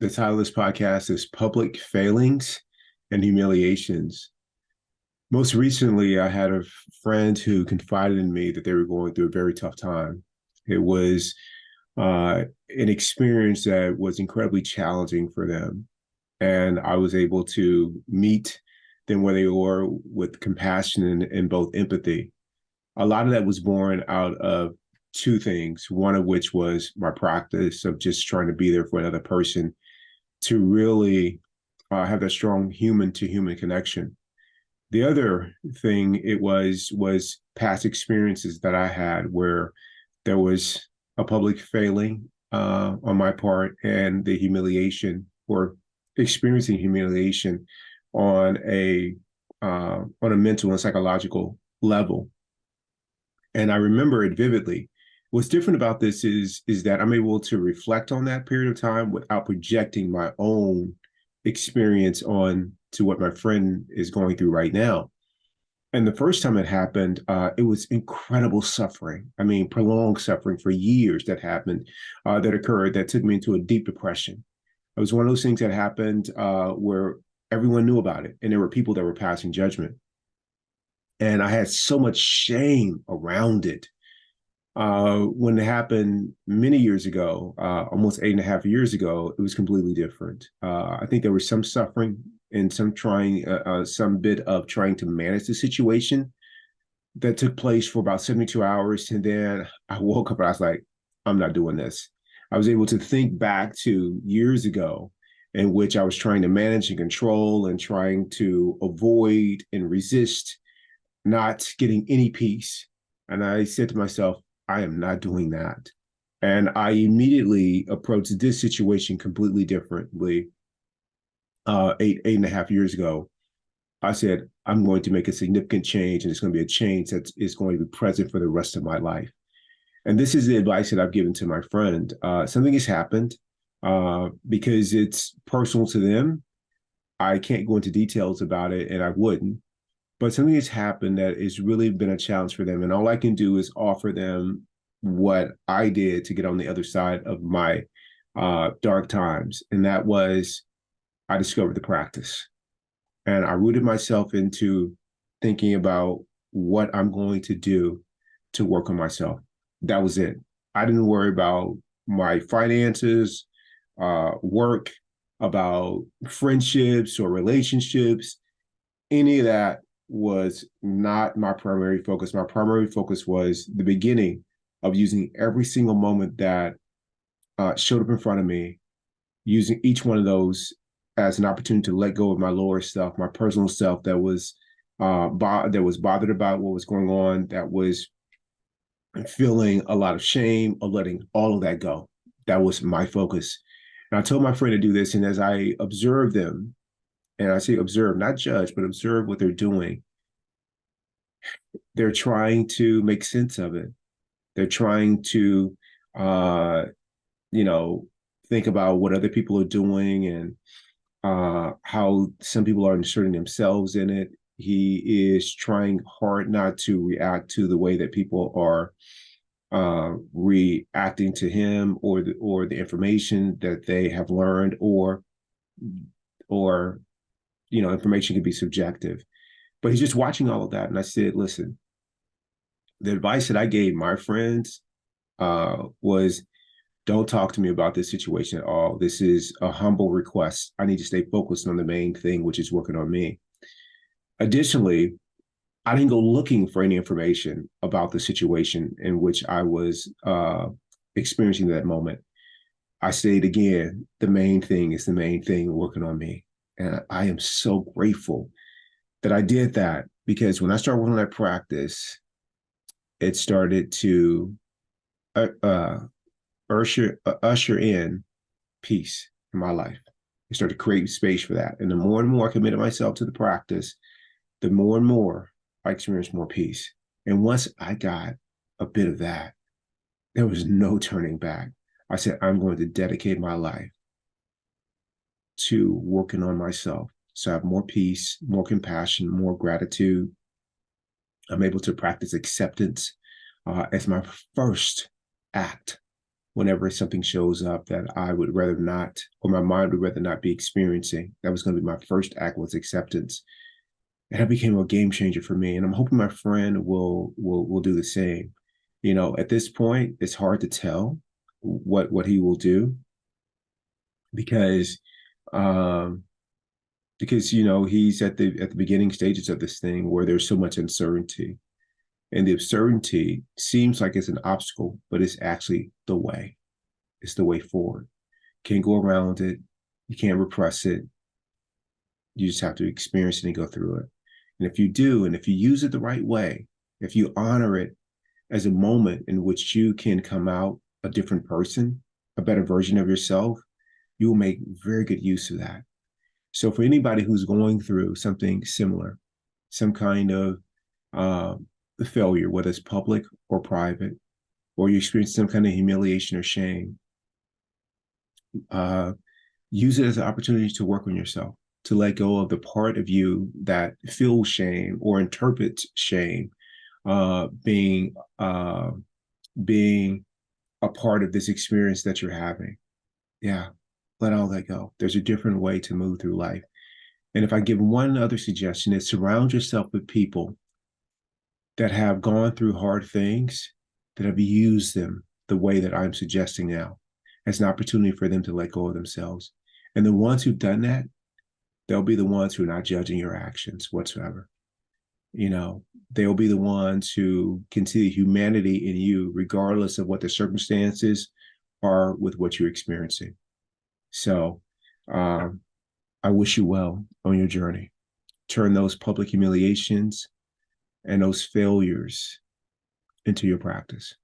The title of this podcast is Public Failings and Humiliations. Most recently, I had a friend who confided in me that they were going through a very tough time. It was an experience that was incredibly challenging for them. And I was able to meet them where they were with compassion and both empathy. A lot of that was born out of two things, one of which was my practice of just trying to be there for another person to really have that strong human to human connection. The other thing it was past experiences that I had where there was a public failing on my part and the humiliation or experiencing humiliation on a mental and psychological level. And I remember it vividly. What's different about this is that I'm able to reflect on that period of time without projecting my own experience on to what my friend is going through right now. And the first time it happened, it was incredible suffering. I mean, prolonged suffering for years that happened, that occurred, that took me into a deep depression. It was one of those things that happened where everyone knew about it, and there were people that were passing judgment. And I had so much shame around it. When it happened many years ago, almost 8.5 years ago, it was completely different. I think there was some suffering and some bit of trying to manage the situation that took place for about 72 hours. And then I woke up and I was like, I'm not doing this. I was able to think back to years ago in which I was trying to manage and control and trying to avoid and resist not getting any peace. And I said to myself, I am not doing that. And I immediately approached this situation completely differently. 8.5 years ago, I said, I'm going to make a significant change, and it's going to be a change that is going to be present for the rest of my life. And this is the advice that I've given to my friend. Something has happened because it's personal to them. I can't go into details about it, and I wouldn't. But something has happened that has really been a challenge for them. And all I can do is offer them what I did to get on the other side of my dark times. And that was, I discovered the practice. And I rooted myself into thinking about what I'm going to do to work on myself. That was it. I didn't worry about my finances, work, about friendships or relationships. Any of that was not my primary focus. My primary focus was the beginning of using every single moment that showed up in front of me, using each one of those as an opportunity to let go of my lower self, my personal self that was bothered about what was going on, that was feeling a lot of shame, or letting all of that go. That was my focus. And I told my friend to do this, and as I observed them, and I say observe, not judge, but observe what they're doing. They're trying to make sense of it. They're trying to, uh, you know, think about what other people are doing and how some people are inserting themselves in it. He is trying hard not to react to the way that people are reacting to him or the information that they have learned or information can be subjective. But he's just watching all of that. And I said, listen, the advice that I gave my friends was don't talk to me about this situation at all. This is a humble request. I need to stay focused on the main thing, which is working on me. Additionally, I didn't go looking for any information about the situation in which I was experiencing that moment. I stayed again, the main thing is the main thing, working on me. And I am so grateful that I did that, because when I started working on that practice, it started to usher in peace in my life. It started to create space for that. And the more and more I committed myself to the practice, the more and more I experienced more peace. And once I got a bit of that, there was no turning back. I said, I'm going to dedicate my life to working on myself. So I have more peace, more compassion, more gratitude. I'm able to practice acceptance as my first act whenever something shows up that I would rather not, or my mind would rather not be experiencing. That was going to be my first act, was acceptance. And that became a game changer for me. And I'm hoping my friend will do the same. You know, at this point, it's hard to tell what he will do because um because he's at the beginning stages of this thing where there's so much uncertainty. And the uncertainty seems like it's an obstacle, but it's actually the way. It's the way forward. Can't go around it. You can't repress it. You just have to experience it and go through it. And if you do, and if you use it the right way, if you honor it as a moment in which you can come out a different person, a better version of yourself, you will make very good use of that. So for anybody who's going through something similar, some kind of uh, failure, whether it's public or private, or you experience some kind of humiliation or shame, uh, use it as an opportunity to work on yourself, to let go of the part of you that feels shame or interprets shame, being being a part of this experience that you're having. Yeah, let all that go. There's a different way to move through life. And if I give one other suggestion, is surround yourself with people that have gone through hard things, that have used them the way that I'm suggesting now as an opportunity for them to let go of themselves. And the ones who've done that, they'll be the ones who are not judging your actions whatsoever. They'll be the ones who can see the humanity in you, regardless of what the circumstances are with what you're experiencing. So I wish you well on your journey. Turn those public humiliations and those failures into your practice.